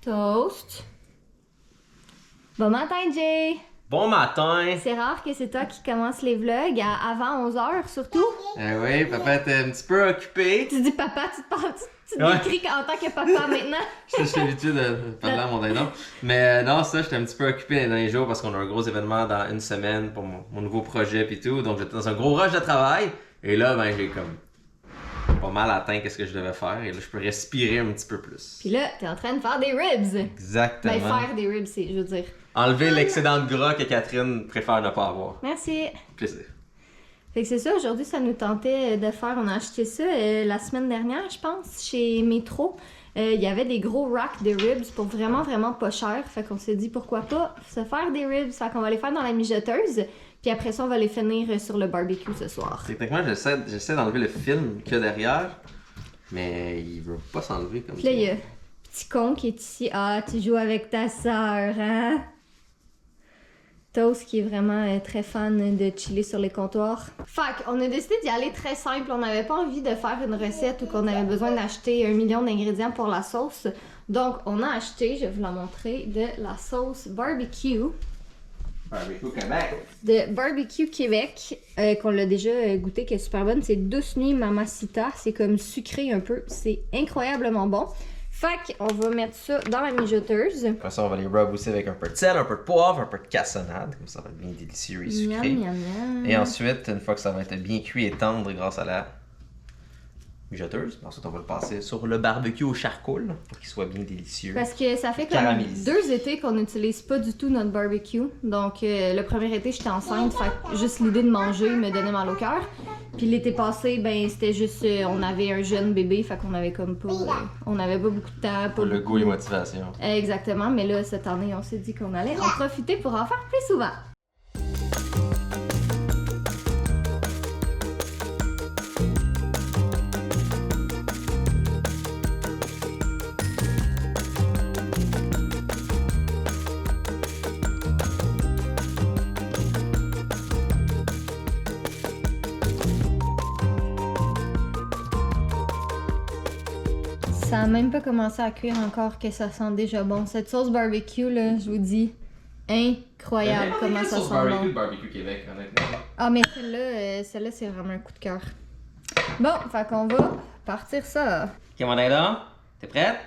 Toast. Bon matin, Jay. Bon matin! C'est rare que c'est toi qui commence les vlogs avant 11h, surtout. Oui, papa était un petit peu occupé. Tu dis papa, tu te parles, tu te Ouais. décris en tant que papa maintenant. Je suis habitué de parler à mon dindon. Mais non, ça, j'étais un petit peu occupé les derniers jours parce qu'on a un gros événement dans une semaine pour mon nouveau projet pis tout. Donc j'étais dans un gros rush de travail. Et là, ben j'ai comme pas mal atteint qu'est-ce que je devais faire. Et là, je peux respirer un petit peu plus. Puis là, t'es en train de faire des ribs. Exactement. Ben, faire des ribs, c'est, je veux dire. Enlever l'excédent de gras que Catherine préfère ne pas avoir. Merci. Plaisir. Fait que c'est ça, aujourd'hui, ça nous tentait de faire. On a acheté ça la semaine dernière, je pense, chez Métro. Il y avait des gros racks de ribs pour vraiment, vraiment pas cher. Fait qu'on s'est dit pourquoi pas se faire des ribs. Fait qu'on va les faire dans la mijoteuse. Puis après ça, on va les finir sur le barbecue ce soir. Techniquement, j'essaie d'enlever le film qu'il y a derrière. Mais il veut pas s'enlever comme Puis ça. là, il y a petit con qui est ici. Ah, tu joues avec ta sœur, hein? Toast qui est vraiment très fan de chiller sur les comptoirs. Fait qu'on a décidé d'y aller très simple. On n'avait pas envie de faire une recette ou qu'on avait besoin d'acheter 1 million d'ingrédients pour la sauce. Donc, on a acheté, je vais vous la montrer, de la sauce barbecue. Barbecue Québec. De Barbecue Québec, qu'on l'a déjà goûté, qui est super bonne. C'est Douce Nuit Mamacita. C'est comme sucré un peu. C'est incroyablement bon. Fait qu'on va mettre ça dans la mijoteuse. Après ça, on va les rub aussi avec un peu de sel, un peu de poivre, un peu de cassonade. Comme ça va être bien délicieux et sucré. Miam, miam, miam. Et ensuite, une fois que ça va être bien cuit et tendre grâce à la mijoteuse, ensuite on va le passer sur le barbecue au charcoal pour qu'il soit bien délicieux. Parce que ça fait comme Caramélisé. 2 étés qu'on n'utilise pas du tout notre barbecue. Donc le premier été, j'étais enceinte, fait que juste l'idée de manger me donnait mal au cœur. Puis l'été passé, ben c'était juste, on avait un jeune bébé, fait qu'on avait comme pas, on avait pas beaucoup de temps. Pour le goût et motivation. Exactement, mais là, cette année, on s'est dit qu'on allait en profiter pour en faire plus souvent. Ça a même pas commencé à cuire encore que ça sent déjà bon. Cette sauce barbecue, là, je vous dis, incroyable comment ça sent bon. Barbecue Québec, honnêtement. Ah, mais celle-là, c'est vraiment un coup de cœur. Bon, fait qu'on va partir ça. Ok, mon dindon, t'es prête?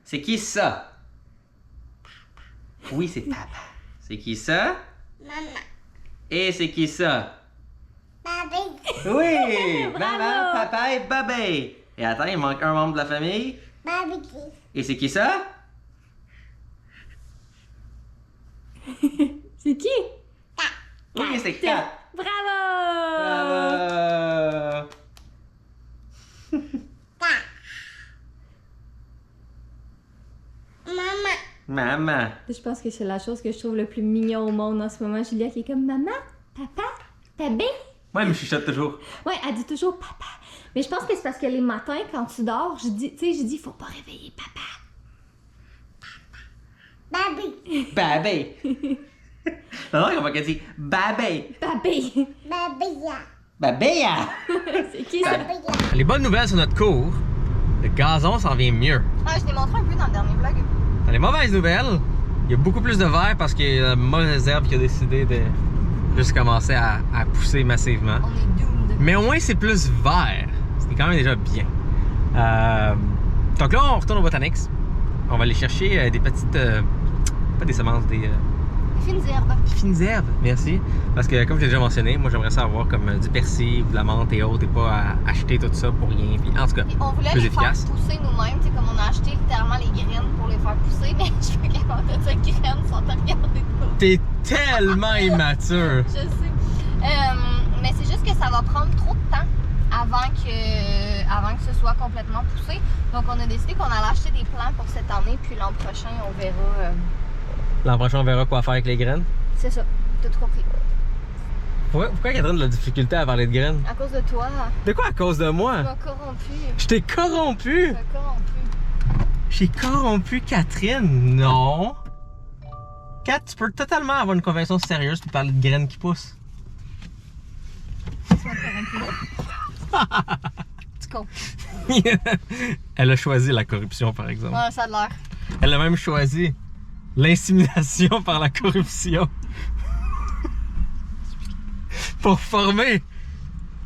C'est qui ça? Oui, c'est papa. C'est qui ça? Maman. Et c'est qui ça? Baby. Oui! Bravo! Maman, papa et bébé. Et attends, il manque un membre de la famille. Barbecue. Et c'est qui ça? C'est qui? Oui, c'est Kat. Bravo! Bravo! Maman. Maman. Je pense que c'est la chose que je trouve le plus mignon au monde en ce moment. Julia qui est comme maman, papa, bébé. Ouais, mais je chuchote toujours. Ouais, elle dit toujours papa. Mais je pense que c'est parce que les matins, quand tu dors, je dis, faut pas réveiller papa. Baby. Babé. Non, comment qu'elle dit? Babé. Babé. Babia. Babéa. C'est qui ça? Babia. Les bonnes nouvelles sur notre cours, le gazon s'en vient mieux. Ah, je l'ai montré un peu dans le dernier vlog. Dans les mauvaises nouvelles, il y a beaucoup plus de verre parce qu'il y a la mauvaise herbe qui a décidé de juste commencer à pousser massivement. On est doomed. Mais au moins, c'est plus vert. C'est quand même déjà bien. Donc là, on retourne au Botanix. On va aller chercher des petites... pas des semences, des Fines herbes. fines herbes. Merci. Parce que comme j'ai déjà mentionné, moi j'aimerais ça avoir comme du persil ou de la menthe et autres et pas à acheter tout ça pour rien. Puis, en tout cas, Et on voulait plus les efficace. faire pousser nous-mêmes, c'est comme on a acheté littéralement les graines pour les faire pousser, mais je suis capable de dire graines sans te regarder de côté. T'es tellement immature. Je sais. Mais c'est juste que ça va prendre trop de temps avant que ce soit complètement poussé. Donc on a décidé qu'on allait acheter des plants pour cette année, puis l'an prochain on verra. L'an prochain, on verra quoi faire avec les graines. C'est ça, t'as tout compris. Pourquoi Catherine a de la difficulté à parler de graines? À cause de toi, De quoi à cause de tu moi? m'as corrompu. Je t'ai corrompu! Tu m'as corrompu. J'ai corrompu Catherine? Non! Kat, tu peux totalement avoir une conversation sérieuse pour parler de graines qui poussent. Tu m'as corrompu. Tu con. Elle a choisi la corruption, par exemple. Ouais, ça a l'air. Elle a même choisi l'insémination par la corruption pour former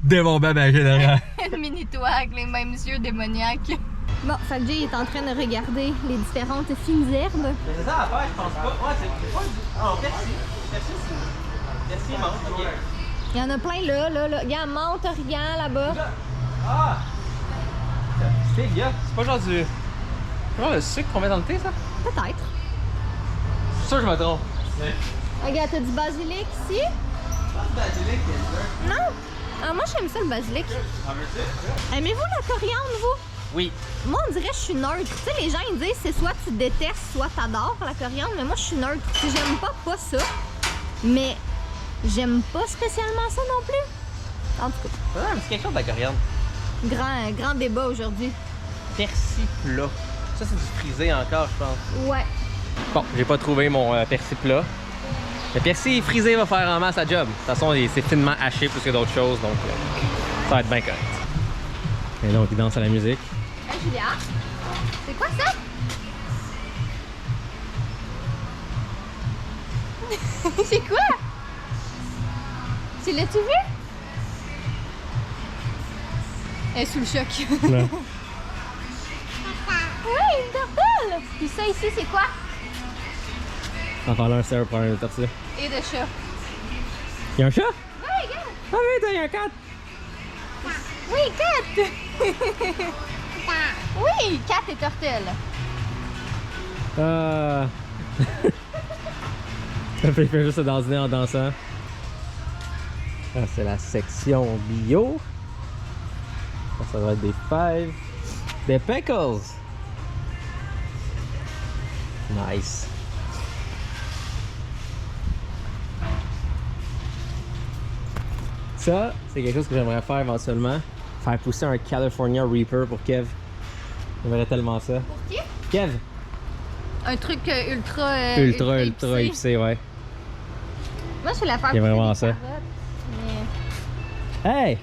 des bons bébés derrière. Une mini-toi avec les mêmes yeux démoniaques. Bon, fait que Jay est en train de regarder les différentes fines herbes. Mais c'est ça à faire, je pense pas. Ouais, c'est pas du... Ah, persil. Persil, menthe, ok. Il y en a plein là. Regarde, menthe, origan là-bas. Ah! C'est gars, c'est pas genre du... C'est genre le sucre qu'on met dans le thé, ça? Peut-être. Je suis sûr que je me trompe. Regarde, t'as du basilic ici? Basilic, Non? Ah, moi, j'aime ça le basilic. Aimez-vous la coriandre, vous? oui. Moi, on dirait que je suis neutre. Tu sais, les gens, ils disent c'est soit tu détestes, soit t'adores la coriandre, mais moi, je suis neutre. Si j'aime pas ça, mais j'aime pas spécialement ça non plus. En tout cas, Ouais, mais c'est quelque chose de la coriandre. grand débat aujourd'hui. Persil plat. Ça, c'est du frisé encore, je pense. Ouais. Bon, j'ai pas trouvé mon persil plat. Le persil frisé va faire en masse la job. De toute façon, c'est finement haché plus que d'autres choses, donc ça va être bien correct. Et donc, il danse à la musique. Hey, Julia, c'est quoi ça? C'est quoi? Tu l'as-tu vu? Elle est sous le choc. Ouais. Oui, une tortelle! Puis ça ici, c'est quoi? En parlant un serre pour un tortille. Et de chat. Il y a un chat? Ouais, regarde! Ah oui, il y a un cat! Oui, Cat! Oui, Cat et Tortelle. Ça fait juste se dandiner en dansant. Ah, c'est la section bio. Ça va être des fèves. Des pickles! Nice. Ça, c'est quelque chose que j'aimerais faire éventuellement. Faire pousser un California Reaper pour Kev. J'aimerais tellement ça. Pour qui? Kev! Un truc ultra... Ultra épicé, ouais. Moi, je vais la faire Il y a pousser vraiment des ça. carottes, mais... Hey!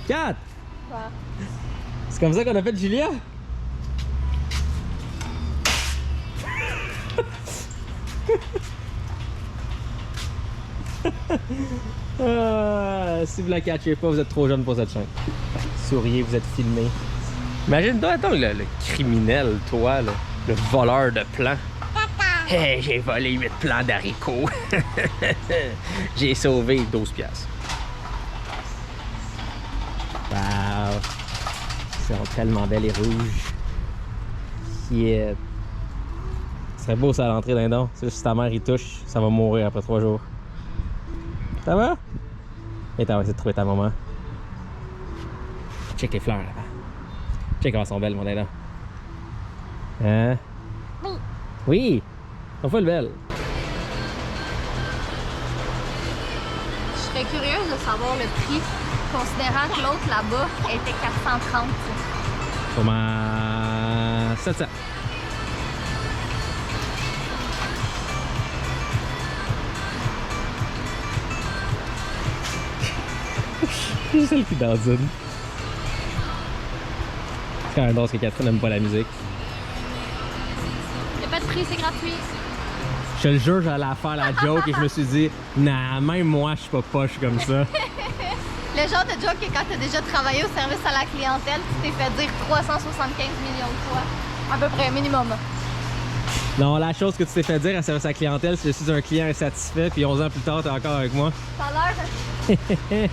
Kat! Quoi? C'est comme ça qu'on a fait Julia? Si vous la catchez pas, vous êtes trop jeune pour cette chaîne. Souriez, vous êtes filmé. Imagine-toi, attends, le criminel, toi, là, le voleur de plans. Hey, j'ai volé 8 plants d'haricots. J'ai sauvé 12 piastres. Wow. Ils sont tellement belles et rouges. Yeah. Ce serait beau ça à l'entrée d'un don. Si ta mère y touche, ça va mourir après 3 jours. Ça va? Et t'as essayé de trouver ta maman. Check les fleurs là-bas. Check comment elles sont belles, mon dindon. Hein? Oui. Oui! Elles sont full belles. Je serais curieuse de savoir le prix, considérant que l'autre là-bas était 430. Sûrement 700. C'est celle qui dandine. C'est quand même drôle parce que Catherine n'aime pas la musique. Il n'y a pas de prix, c'est gratuit. Je te le jure, j'allais faire la joke et je me suis dit, nah, même moi, je suis pas poche comme ça. Le genre de joke que quand tu as déjà travaillé au service à la clientèle, tu t'es fait dire 375 millions de fois. À peu près, minimum. Non, la chose que tu t'es fait dire à service à la clientèle, c'est que je suis un client insatisfait, puis 11 ans plus tard, t'es encore avec moi. Tout à l'heure,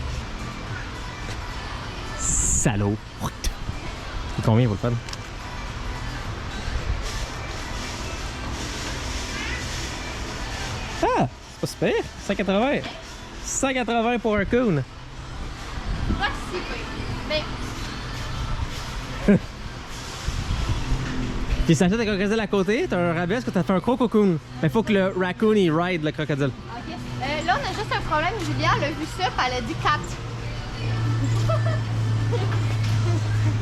Salaud. C'est combien, vous le fun? Ah! C'est pas super! 180! 180 pour un coon! pas si peu. Mais Puis si t'achètes un crocodile à côté, t'as un rabais parce que t'as fait un gros cocoon. Mais faut que le raccoon il ride le crocodile. OK. Là, on a juste un problème. Julia, elle a vu ça, puis elle a dit 4.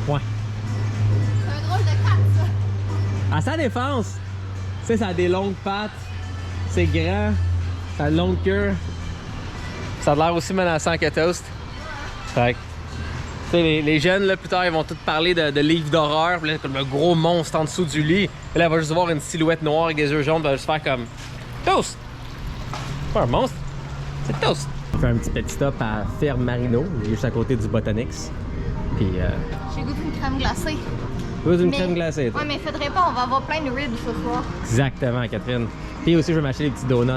Ouais. C'est un drôle de 4, ça. À sa défense, tu sais, ça a des longues pattes, c'est grand, ça a une longue queue. Ça a l'air aussi menaçant que Toast. Fait que Tu sais, les jeunes, là, plus tard, ils vont tous parler de livres d'horreur. Puis là, comme le gros monstre en dessous du lit. Et là, elle va juste voir une silhouette noire avec des yeux jaunes. Elle va juste faire comme Toast! C'est pas un monstre, c'est Toast! On fait un petit stop à Ferme Marino, juste à côté du Botanics. Puis, J'ai goûté une crème glacée. une crème glacée, toi. Ouais, mais faudrait pas, on va avoir plein de ribs ce soir. Exactement, Catherine. Puis aussi, je vais m'acheter des petits donuts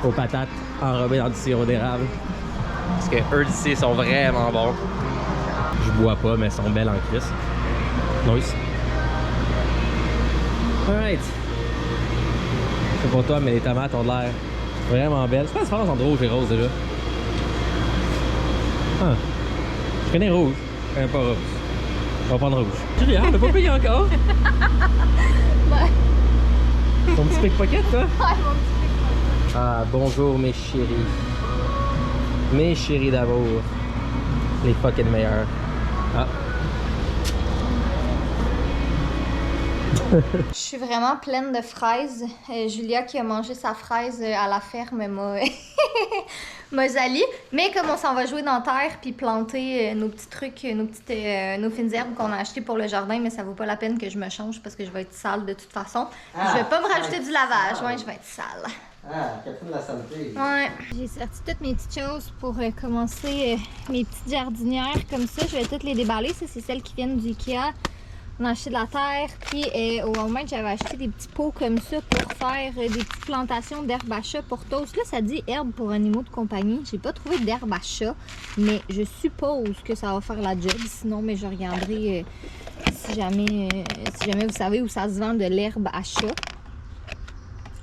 aux patates enrobés dans du sirop d'érable. Parce que eux d'ici sont vraiment bons. Je bois pas, mais ils sont belles en crise. Nice. Alright. C'est pour toi, mais les tomates ont l'air vraiment belles. C'est quoi la différence entre rouge et rose déjà? Ah. Je connais rouge. Je connais pas rose. On va prendre rouge. Julia, on n'a pas payé encore. Ouais. Ton petit pickpocket, toi? Ouais, mon petit Ah, bonjour mes chéris. Mes chéris d'amour. Les fucking meilleurs. Ah. Je suis vraiment pleine de fraises. Julia qui a mangé sa fraise à la ferme m'a jali. Mais comme on s'en va jouer dans la terre puis planter nos petits trucs, nos fines herbes qu'on a achetées pour le jardin, mais ça vaut pas la peine que je me change parce que je vais être sale de toute façon. Je vais pas me rajouter du lavage, ouais, je vais être sale. Ah, Catherine de la santé. Ouais. J'ai sorti toutes mes petites choses pour commencer mes petites jardinières comme ça. Je vais toutes les déballer. Ça, c'est celles qui viennent du Ikea. On a acheté de la terre, puis au moment j'avais acheté des petits pots comme ça pour faire des petites plantations d'herbe à chat pour toast. Là, ça dit herbe pour animaux de compagnie. J'ai pas trouvé d'herbe à chat, mais je suppose que ça va faire la job. Sinon, mais je regarderai si jamais vous savez où ça se vend de l'herbe à chat.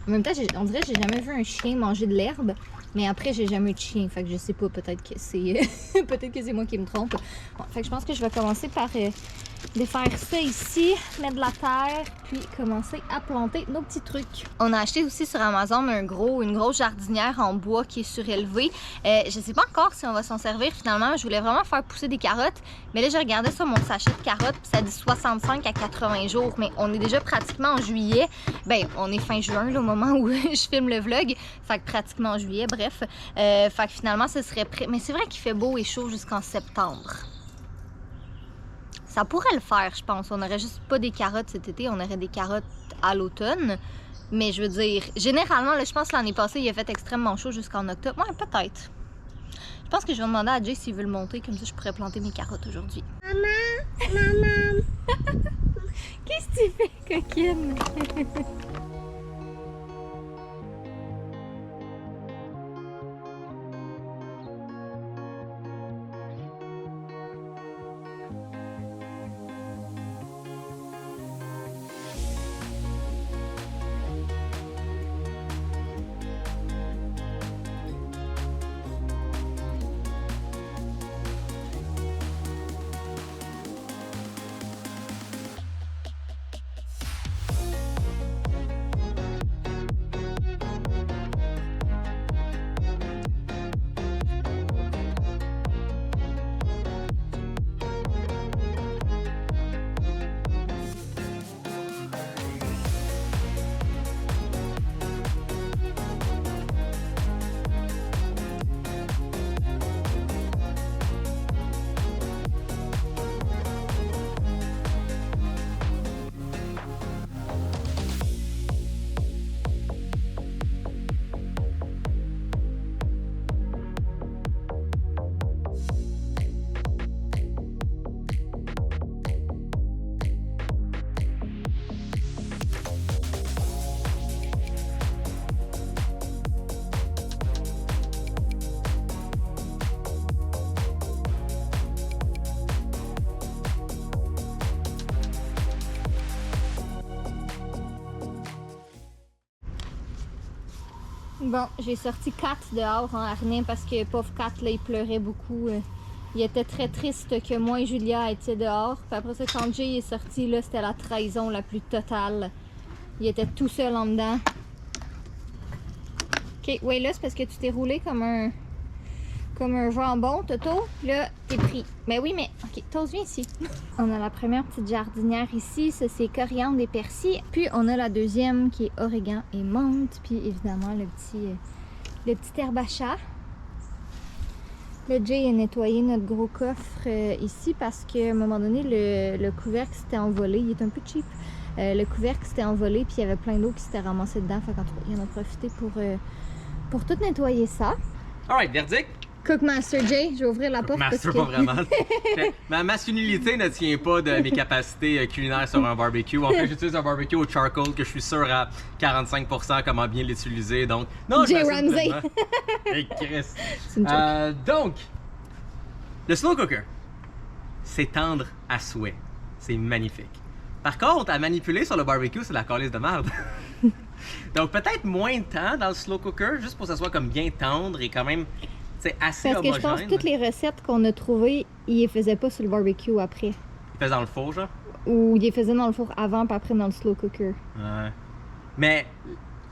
En même temps, on dirait que j'ai jamais vu un chien manger de l'herbe. Mais après, j'ai jamais eu de chien, fait que je sais pas, peut-être que c'est peut-être que c'est moi qui me trompe. Bon, fait que je pense que je vais commencer par défaire ça ici, mettre de la terre, puis commencer à planter nos petits trucs. On a acheté aussi sur Amazon une grosse jardinière en bois qui est surélevée. Je sais pas encore si on va s'en servir finalement. Je voulais vraiment faire pousser des carottes, mais là j'ai regardé sur mon sachet de carottes, puis ça dit 65 à 80 jours, mais on est déjà pratiquement en juillet. Ben, on est fin juin là, au moment où je filme le vlog, fait que pratiquement en juillet, bref. Fait que finalement, ce serait prêt. Mais c'est vrai qu'il fait beau et chaud jusqu'en septembre. Ça pourrait le faire, je pense. On n'aurait juste pas des carottes cet été, on aurait des carottes à l'automne. Mais je veux dire, généralement, là, je pense que l'année passée, il a fait extrêmement chaud jusqu'en octobre. Ouais, peut-être. Je pense que je vais demander à Jay s'il veut le monter, comme ça je pourrais planter mes carottes aujourd'hui. Maman. Qu'est-ce que tu fais, coquine? Bon, j'ai sorti Kat dehors en harnais parce que pauvre Kat, là, il pleurait beaucoup. Il était très triste que moi et Julia étions dehors. Puis après ça, quand Jay est sorti, là, c'était la trahison la plus totale. Il était tout seul en dedans. Ok, ouais, là, c'est parce que tu t'es roulé comme un jambon, Toto. Là, t'es pris. Ben oui, mais ok, Tos, viens ici. On a la première petite jardinière ici. Ça, c'est coriandre et persil. Puis, on a la deuxième qui est origan et menthe. Puis, évidemment, le petit herbe à chat. Le Jay a nettoyé notre gros coffre ici parce qu'à un moment donné, le couvercle s'était envolé. Il est un peu cheap. Le couvercle s'était envolé puis il y avait plein d'eau qui s'était ramassée dedans. Fait qu'il en a profité pour tout nettoyer ça. Alright, verdict? Cookmaster Jay, je vais ouvrir la porte. Master, parce que... pas vraiment. Ma masculinité ne tient pas de mes capacités culinaires sur un barbecue. En fait, j'utilise un barbecue au charcoal que je suis sûr à 45% comment bien l'utiliser. Donc, non, Jay je Ramsay. Hey, Chris. C'est une joke. Donc, le slow cooker, c'est tendre à souhait. C'est magnifique. Par contre, à manipuler sur le barbecue, c'est la calice de merde. Donc, peut-être moins de temps dans le slow cooker, juste pour que ça soit comme bien tendre et quand même assez Parce que homogène. je pense que toutes les recettes qu'on a trouvées, ils les faisaient pas sur le barbecue après. Il fait dans le four, genre? Ou ils les faisaient dans le four avant puis après dans le slow cooker. Ouais. Mais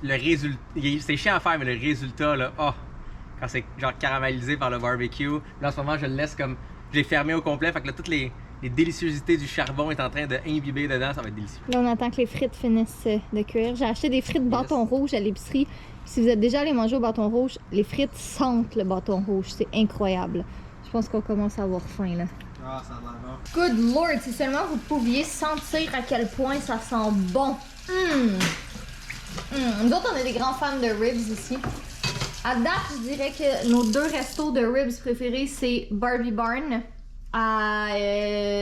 le résultat, c'est chiant à faire, mais le résultat, là, quand c'est genre caramélisé par le barbecue, là en ce moment je le laisse comme, je l'ai fermé au complet, fait que là toutes les déliciosités du charbon est en train d'imbiber dedans, ça va être délicieux. Là, on attend que les frites finissent de cuire. J'ai acheté des frites bâton rouge à l'épicerie. Si vous êtes déjà allé manger au bâton rouge, les frites sentent le bâton rouge. C'est incroyable. Je pense qu'on commence à avoir faim, là. Ah, ça a l'air bon. Good Lord, si seulement vous pouviez sentir à quel point ça sent bon. Nous autres, on est des grands fans de ribs ici. À date, je dirais que nos 2 restos de ribs préférés, c'est Barbie Barn à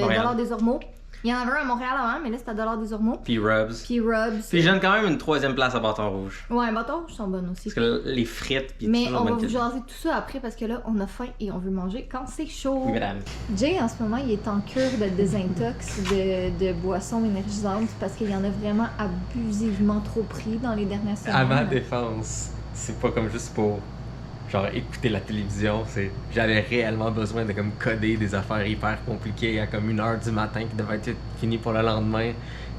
Dollar des Ormeaux. Il y en avait un à Montréal avant, mais là, c'est à Dollar des Ormeaux. Puis Rubs. Puis Rubs. Puis je donne quand même une 3e place à Bâton Rouge. Ouais, bâton rouge sont bonnes aussi. Parce que les frites, puis Mais tout ça, on va bonne vous qualité. jaser tout ça après parce que là, on a faim et on veut manger quand c'est chaud. Oui, madame. Jay, en ce moment, il est en cure de désintox de boissons énergisantes parce qu'il y en a vraiment abusivement trop pris dans les dernières semaines. À ma défense, c'est pas comme juste pour genre écouter la télévision, j'avais réellement besoin de comme coder des affaires hyper compliquées à comme 1h du matin qui devaient être finies pour le lendemain.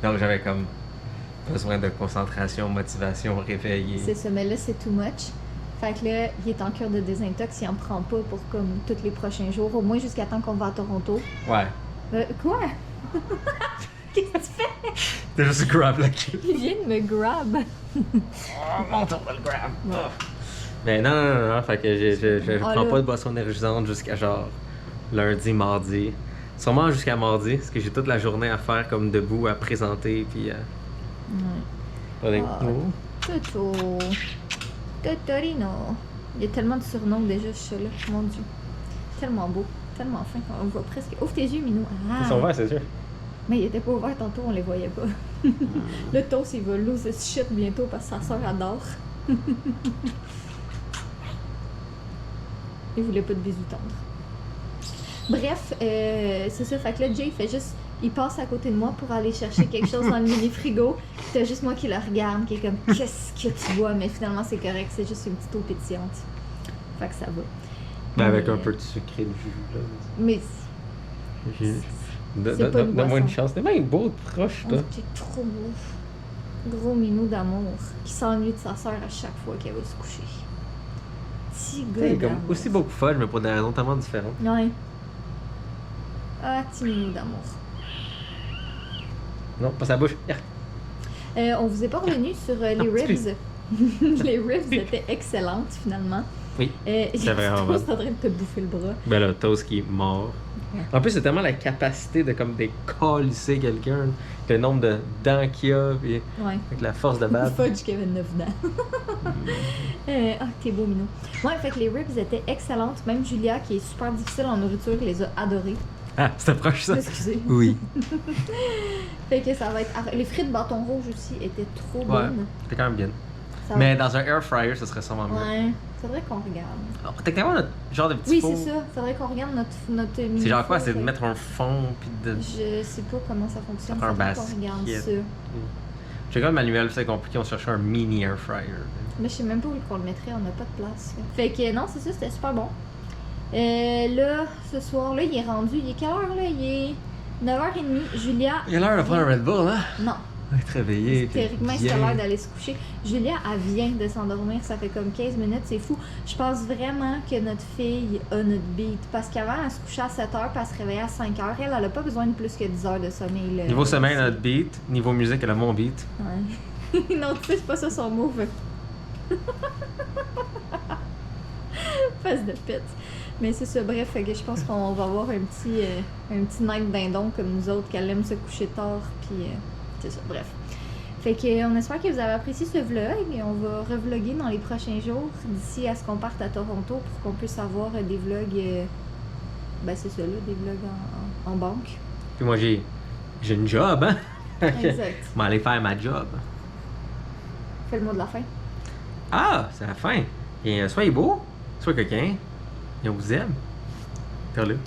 Donc j'avais comme besoin de concentration, motivation, réveil. C'est ça, mais là, c'est too much. Fait que là, il est en cure de désintox, il en prend pas pour comme tous les prochains jours, au moins jusqu'à temps qu'on va à Toronto. Ouais. Quoi? Qu'est-ce que tu fais? T'as juste grab la queue. Il vient de me grab. Oh, mon tour de le grab. Oh. Mais non, fait que je prends pas de boisson énergisante jusqu'à genre lundi, mardi. Sûrement jusqu'à mardi, parce que j'ai toute la journée à faire comme debout, à présenter, puis Toto. Totorino. Il y a tellement de surnoms déjà, ce chat-là. Mon Dieu. Tellement beau. Tellement fin. On le voit presque. Ouvre tes yeux, Minou. Ah. Ils sont verts, c'est sûr. Mais il était pas ouvert tantôt, on les voyait pas. Le toast, il va lose ce shit bientôt parce que sa soeur adore. Il voulait pas de bisous tendres. Bref, c'est ça. Fait que là, Jay, il passe à côté de moi pour aller chercher quelque chose dans le mini-frigo. T'as juste moi qui le regarde, qui est comme, qu'est-ce que tu bois? Mais finalement, c'est correct, c'est juste une petite eau pétillante. Fait que ça va. Ben, avec un peu de sucré de jus, là. Mais c'est pas une Donne-moi boisson. une chance. T'es bien beau de proche, toi. T'es trop beau. Gros minou d'amour qui s'ennuie de sa sœur à chaque fois qu'elle va se coucher. Petit gars T'es comme d'amour. aussi beau que folle, mais pour des raisons tellement différentes. Ouais. Ah, petit minou d'amour. Non, pas sa bouche. On vous est pas revenu sur les Non, ribs. Les ribs étaient excellentes finalement. Oui, c'est vraiment bon. bon. en train de te bouffer le bras. Ben là, Toast qui est mort. En plus, c'est tellement la capacité de comme décalisser quelqu'un, le nombre de dents qu'il y a, puis Ouais. avec la force de battre. Fudge qui avait 9 dents. Ah, t'es beau, Minou. Ouais, fait que les ribs étaient excellentes. Même Julia, qui est super difficile en nourriture, les a adorées. Ah, c'était proche ça? Excusez. Oui. Fait que ça va être. Les frites bâton rouge aussi étaient trop Ouais, bonnes. c'était quand même bien. Ça va- Mais dans un air fryer, ça serait sûrement mieux. Ouais, faudrait qu'on regarde. Alors, techniquement, notre genre de petit Oui, four, c'est ça. Faudrait qu'on regarde notre c'est genre quoi? mini-four, C'est de fait- mettre un fond, puis de... Je sais pas comment ça fonctionne. Ça prend un Faudrait qu'on basket. regarde ça. J'ai quand même manuel, c'est compliqué, on cherchait un mini air fryer. Mais je sais même pas où qu'on le mettrait, on n'a pas de place. Fait que non, c'est ça, c'était super bon. Là, ce soir, là, il est rendu. Il est quelle heure là? Il est 9h30. Julia. Il a l'air de prendre un Red Bull, hein? Non. Être réveillé. puis Théoriquement, bien. c'est l'heure d'aller se coucher. Julia, elle vient de s'endormir, ça fait comme 15 minutes, c'est fou. Je pense vraiment que notre fille a notre beat. Parce qu'avant, elle se couchait à 7h, puis elle se réveillait à 5h. Elle a pas besoin de plus que 10 heures de sommeil. Là. Niveau sommeil, notre beat. Niveau musique, elle a mon beat. Ouais. Non, tu sais, c'est pas ça son move. face de pète. Mais c'est ça, bref, fait que je pense qu'on va avoir un petit night dindon comme nous autres, qu'elle aime se coucher tard, puis c'est ça, bref. Fait que on espère que vous avez apprécié ce vlog et on va revlogger dans les prochains jours d'ici à ce qu'on parte à Toronto pour qu'on puisse avoir des vlogs, ben c'est ça là, des vlogs en banque. Puis moi, j'ai une job, hein? Exact. Je vais aller faire ma job. Fais le mot de la fin. Ah, c'est la fin. Et soyez beau, soyez coquin, et on vous aime. T'as-le.